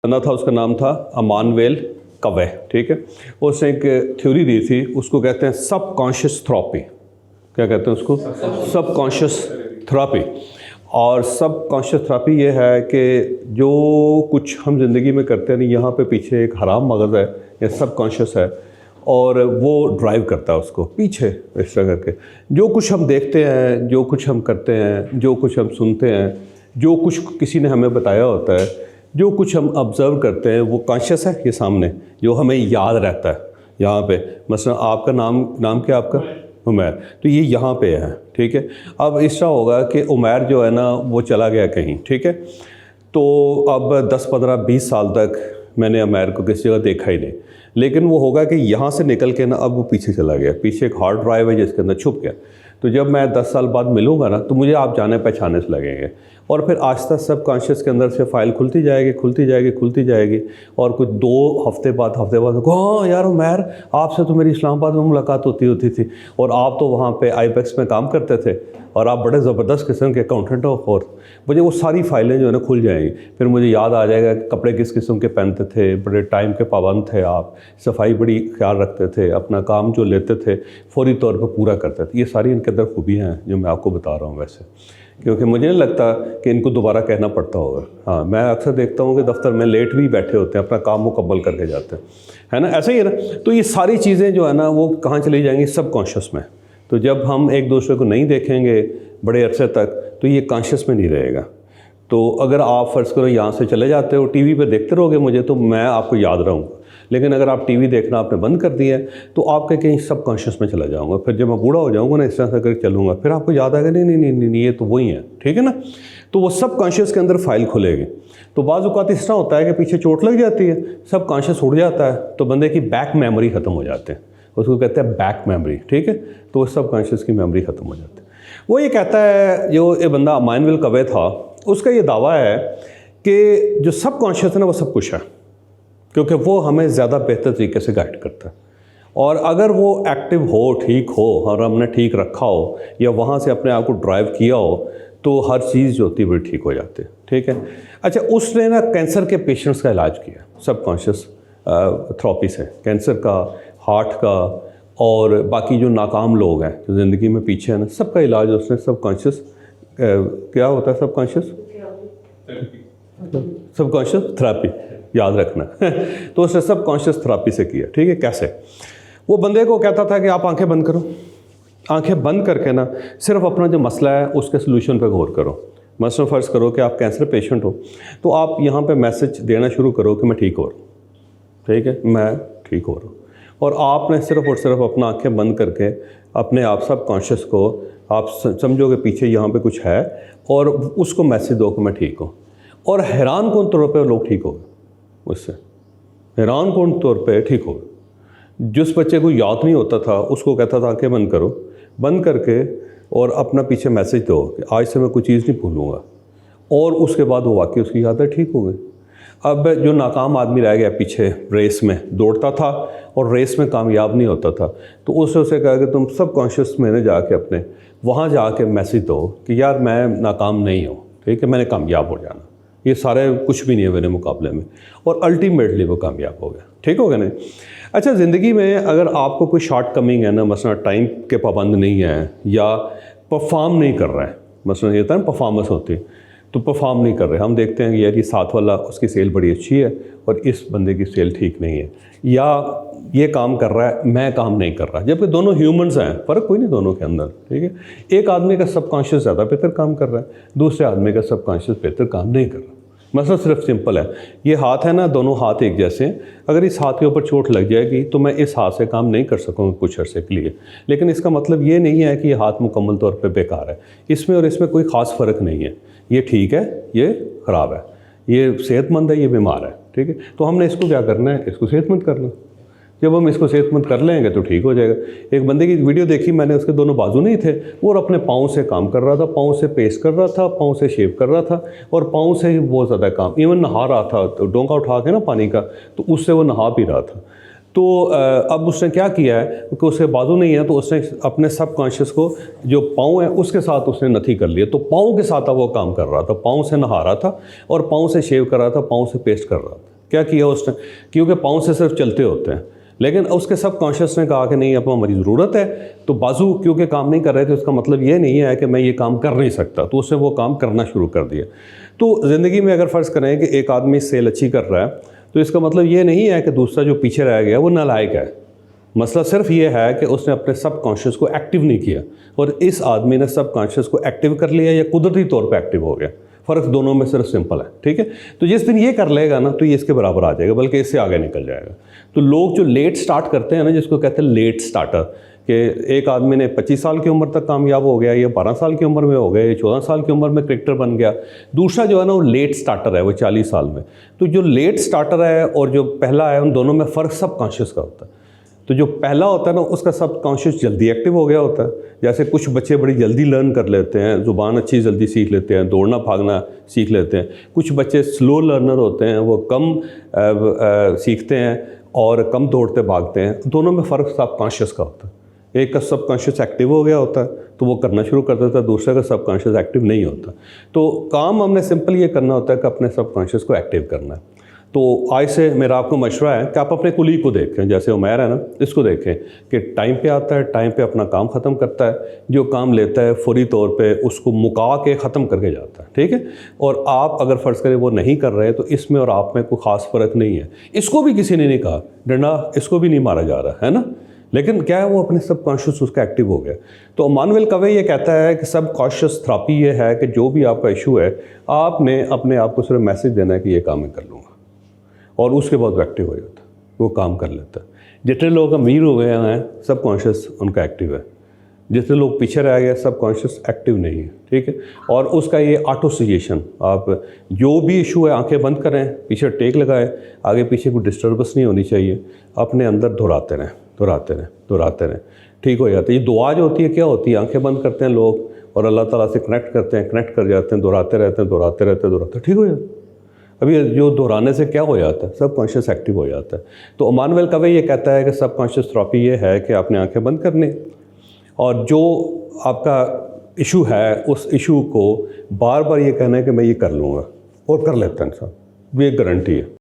बंदा था, उसका नाम था इमानुएल कवे, ठीक है। उसने एक थ्योरी दी थी, उसको कहते हैं सबकॉन्शियस थेरेपी। क्या कहते हैं उसको? Subconscious therapy. और सबकॉन्शियस थेरेपी ये है कि जो कुछ हम ज़िंदगी में करते हैं नहीं, यहाँ पे पीछे एक हराम मगज़ है या सबकॉन्शियस है, और वो ड्राइव करता है उसको पीछे इस तरह करके। जो कुछ हम देखते हैं, जो कुछ हम करते हैं, जो कुछ हम सुनते हैं, जो कुछ किसी ने हमें बताया होता है, जो कुछ हम ऑब्ज़र्व करते हैं, वो कॉन्शियस है ये सामने, जो हमें याद रहता है यहाँ पे। मसलन आपका नाम क्या आपका? उमैर। तो ये यहाँ पे है, ठीक है। अब इस तरह होगा कि उमैर जो है ना वो चला गया कहीं, ठीक है। तो अब 10, 15, 20 साल तक मैंने उमैर को किसी जगह देखा ही नहीं, लेकिन वो होगा कि यहाँ से निकल के ना अब वो पीछे चला गया, पीछे एक हार्ड ड्राइव है जिसके अंदर छुप गया। तो जब मैं 10 साल बाद मिलूँगा ना तो मुझे आप जाने पहचाने से लगेंगे, और फिर आहिस्ता सबकॉन्शियस के अंदर से फ़ाइल खुलती जाएगी, खुलती जाएगी, खुलती जाएगी। और कुछ 2 हफ्ते बाद हाँ यार उमैर, आपसे तो मेरी इस्लामाबाद में मुलाकात होती थी, और आप तो वहाँ पे आईपेक्स में काम करते थे, और आप बड़े ज़बरदस्त किस्म के अकाउंटेंट हो। और मुझे वो सारी फ़ाइलें जो है ना खुल जाएंगी। फिर मुझे याद आ जाएगा कि कपड़े किस किस्म के पहनते थे, बड़े टाइम के पाबंद थे आप, सफाई बड़ी ख्याल रखते थे, अपना काम जो लेते थे फौरी तौर पर पूरा करते थे। ये सारी इनके अंदर खूबियाँ हैं जो मैं आपको बता रहा हूँ वैसे, क्योंकि मुझे नहीं लगता कि इनको दोबारा कहना पड़ता होगा। हाँ, मैं अक्सर देखता हूँ कि दफ्तर में लेट भी बैठे होते हैं, अपना काम मुकम्मल करके जाते हैं, है ना, ऐसा ही है ना। तो ये सारी चीज़ें जो है ना वो कहाँ चली जाएंगी? सबकॉन्शियस में। तो जब हम एक दूसरे को नहीं देखेंगे बड़े अरसे तक तो ये कॉन्शियस में नहीं रहेगा। तो अगर आप फ़र्ज़ करो यहाँ से चले जाते हो, टीवी पे देखते रहोगे मुझे, तो मैं आपको याद रहूँगा। लेकिन अगर आप टीवी देखना आपने बंद कर दिया है तो आपके कहीं सबकॉन्शियस में चला जाऊँगा। फिर जब मैं बूढ़ा हो जाऊँगा ना, इस तरह से करके चलूँगा, फिर आपको याद आएगा नहीं ये तो वही है, ठीक है ना। तो वो सबकॉन्शियस के अंदर फ़ाइल खुलेगी। तो बाज़ औक़ात इस तरह होता है कि पीछे चोट लग जाती है, सबकॉन्शियस उड़ जाता है, तो बंदे की बैक मेमोरी ख़त्म हो जाते हैं, उसको कहते हैं बैक मेमोरी, ठीक है। तो वो सबकॉन्शियस की मेमोरी ख़त्म हो जाती है। वो ये कहता है, जो ये बंदा इमानुएल कवे था, उसका ये दावा है कि जो सबकॉन्शियस है ना वो सब कुछ है, क्योंकि वो हमें ज़्यादा बेहतर तरीके से गाइड करता है। और अगर वो एक्टिव हो, ठीक हो, और हमने ठीक रखा हो, या वहाँ से अपने आप को ड्राइव किया हो, तो हर चीज़ जो होती है बड़ी ठीक हो जाती है, ठीक है। अच्छा, उसने ना कैंसर के पेशेंट्स का इलाज किया सबकॉन्शियस थेरेपी से, कैंसर का, हार्ट का, और बाकी जो नाकाम लोग हैं जो ज़िंदगी में पीछे हैं ना, सबका इलाज उसने सबकॉन्शियस क्या होता है सबकॉन्शियस थेरेपी, याद रखना तो उसने सबकॉन्शियस थेरेपी से किया, ठीक है। कैसे? वो बंदे को कहता था कि आप आंखें बंद करो, आंखें बंद करके ना सिर्फ अपना जो मसला है उसके सलूशन पे गौर करो। मसलन फ़र्ज़ करो कि आप कैंसर पेशेंट हो, तो आप यहाँ पे मैसेज देना शुरू करो कि मैं ठीक हो रहा हूँ, ठीक है, मैं ठीक हो रहा हूँ। और आपने सिर्फ और सिर्फ अपना आंखें बंद करके अपने आप सबकॉन्शियस को आप समझो कि पीछे यहाँ पे कुछ है, और उसको मैसेज दो कि मैं ठीक हूँ। और हैरान कौन तौर पे लोग ठीक हो गए उससे, हैरान कौन तौर पे ठीक हो गए। जिस बच्चे को याद नहीं होता था उसको कहता था आंखें बंद करो, बंद करके और अपना पीछे मैसेज दो कि आज से मैं कोई चीज़ नहीं भूलूँगा, और उसके बाद वो वाकई उसकी यादें ठीक हो गई। अब जो नाकाम आदमी रह गया पीछे, रेस में दौड़ता था और रेस में कामयाब नहीं होता था, तो उसे कहा कि तुम सबकॉन्शियस में जाके अपने वहाँ जाके मैसेज दो कि यार मैं नाकाम नहीं हूँ, ठीक है, मैंने कामयाब हो जाना, ये सारे कुछ भी नहीं है मेरे मुकाबले में, और अल्टीमेटली वो कामयाब हो गया, ठीक हो गया नहीं। अच्छा, ज़िंदगी में अगर आपको कोई शॉर्ट कमिंग है ना, मसलन टाइम के पाबंद नहीं है, या परफॉर्म नहीं कर रहा है, मसलन ये होता है ना परफॉर्मेंस होती है, तो परफॉर्म नहीं कर रहे, हम देखते हैं कि यार ये साथ वाला उसकी सेल बड़ी अच्छी है और इस बंदे की सेल ठीक नहीं है, या ये काम कर रहा है मैं काम नहीं कर रहा, जबकि दोनों ह्यूमंस हैं, फ़र्क कोई नहीं दोनों के अंदर, ठीक है। एक आदमी का सबकॉन्शियस ज़्यादा बेहतर काम कर रहा है, दूसरे आदमी का सबकॉन्शियस बेहतर काम नहीं कर रहा। मसला सिर्फ सिंपल है, ये हाथ है ना, दोनों हाथ एक जैसे हैं, अगर इस हाथ के ऊपर चोट लग जाएगी तो मैं इस हाथ से काम नहीं कर सकूँगा कुछ अर्से के लिए, लेकिन इसका मतलब ये नहीं है कि ये हाथ मुकम्मल तौर पे बेकार है, इसमें और इसमें कोई ख़ास फ़र्क नहीं है, ये ठीक है, ये ख़राब है, ये सेहतमंद है, ये बीमार है, ठीक है। तो हमने इसको क्या करना है, इसको सेहतमंद करना। जब हम इसको सेहतमंद कर लेंगे तो ठीक हो जाएगा। एक बंदे की वीडियो देखी मैंने, उसके दोनों बाजू नहीं थे, वो अपने पाँव से काम कर रहा था, पाँव से पेस्ट कर रहा था, पाँव से शेव कर रहा था, और पाँव से ही बहुत ज़्यादा काम, इवन नहा रहा था, तो डोंगा उठा के ना पानी का, तो उससे वो नहा भी रहा था। तो अब उसने क्या किया है कि उसके बाजू नहीं है, तो उसने अपने सबकॉन्शियस को जो पाँव है उसके साथ उसने नथी कर लिया, तो पाँव के साथ वो काम कर रहा था, पाँव से नहा रहा था और पाँव से शेव कर रहा था, पाँव से पेस्ट कर रहा था। क्या किया उसने, क्योंकि पाँव से सिर्फ चलते होते हैं, लेकिन उसके सब कॉन्शियस ने कहा कि नहीं अब हमारी ज़रूरत है, तो बाजू क्योंकि काम नहीं कर रहे थे उसका मतलब ये नहीं है कि मैं ये काम कर नहीं सकता, तो उसने वो काम करना शुरू कर दिया। तो ज़िंदगी में अगर फ़र्ज़ करें कि एक आदमी सेल अच्छी कर रहा है, तो इसका मतलब ये नहीं है कि दूसरा जो पीछे रह गया वो नालायक है। मसला सिर्फ ये है कि उसने अपने सब कॉन्शियस को एक्टिव नहीं किया, और इस आदमी ने सब कॉन्शियस को एक्टिव कर लिया या कुदरती तौर पे एक्टिव हो गया। फ़र्क दोनों में सिर्फ सिंपल है, ठीक है। तो जिस दिन ये कर लेगा ना तो ये इसके बराबर आ जाएगा, बल्कि इससे आगे निकल जाएगा। तो लोग जो लेट स्टार्ट करते हैं ना, जिसको कहते हैं लेट स्टार्टर, कि एक आदमी ने 25 साल की उम्र तक कामयाब हो गया, या 12 साल की उम्र में हो गया, या 14 साल की उम्र में क्रिकेटर बन गया। दूसरा जो है ना वो लेट स्टार्टर है, वो 40 साल में। तो जो लेट स्टार्टर है और जो पहला है, उन दोनों में फ़र्क सब कॉन्शियस का होता है। तो जो पहला होता है ना उसका सब कॉन्शियस जल्दी एक्टिव हो गया होता है। जैसे कुछ बच्चे बड़ी जल्दी लर्न कर लेते हैं, ज़ुबान अच्छी जल्दी सीख लेते हैं, दौड़ना भागना सीख लेते हैं। कुछ बच्चे स्लो लर्नर होते हैं, वो कम सीखते हैं और कम दौड़ते भागते हैं। दोनों में फ़र्क सब कॉन्शियस का होता है। एक का सब कॉन्शियस एक्टिव हो गया होता है तो वो करना शुरू कर देता है, दूसरे का सब कॉन्शियस एक्टिव नहीं होता। तो काम हमने सिंपल ये करना होता है कि अपने सब कॉन्शियस को एक्टिव करना है। तो आज से मेरा आपको मशवरा है कि आप अपने कुलीग को देखें, जैसे उमैर है ना, इसको देखें कि टाइम पे आता है, टाइम पे अपना काम ख़त्म करता है, जो काम लेता है फौरी तौर पे उसको मुका के ख़त्म करके जाता है, ठीक है। और आप अगर फ़र्ज़ करें वो नहीं कर रहे तो इसमें और आप में कोई ख़ास फ़र्क नहीं है। इसको भी किसी ने नहीं कहा, डंडा इसको भी नहीं मारा जा रहा है ना, लेकिन क्या है वो अपने सब कॉन्शियस उसका एक्टिव हो गया। तो इमानुएल कवे ये कहता है कि सब कॉन्शियस थेरेपी ये है कि जो भी आपका इशू है, आपने अपने आप को सिर्फ मैसेज देना है कि ये काम मैं कर लूँगा, और उसके बाद वो एक्टिव हो जाता है, वो काम कर लेता है। जितने लोग अमीर हो गए हैं सब कॉन्शियस उनका एक्टिव है, जितने लोग पीछे रह गए सब कॉन्शियस एक्टिव नहीं है, ठीक है। और उसका ये ऑटो सजेशन, आप जो भी इशू है आंखें बंद करें, पीछे टेक लगाएं, आगे पीछे कोई डिस्टर्बेंस नहीं होनी चाहिए, अपने अंदर दोहराते रहें दोहराते रहें दोहराते रहें, ठीक हो जाता है। ये दुआ जो होती है क्या होती है, आंखें बंद करते हैं लोग और अल्लाह ताला से कनेक्ट करते हैं, कनेक्ट कर जाते हैं, दोहराते रहते हैं दोहराते रहते हैं दोहराते, ठीक हो जाता है। अभी जो दोहराने से क्या हो जाता है, सब कॉन्शियस एक्टिव हो जाता है। तो इमानुएल कवे ये कहता है कि सब कॉन्शियस थेरेपी ये है कि आपने आंखें बंद करनी और जो आपका इशू है उस इशू को बार बार ये कहना है कि मैं ये कर लूँगा, और कर लेता है इंसान, ये गारंटी है।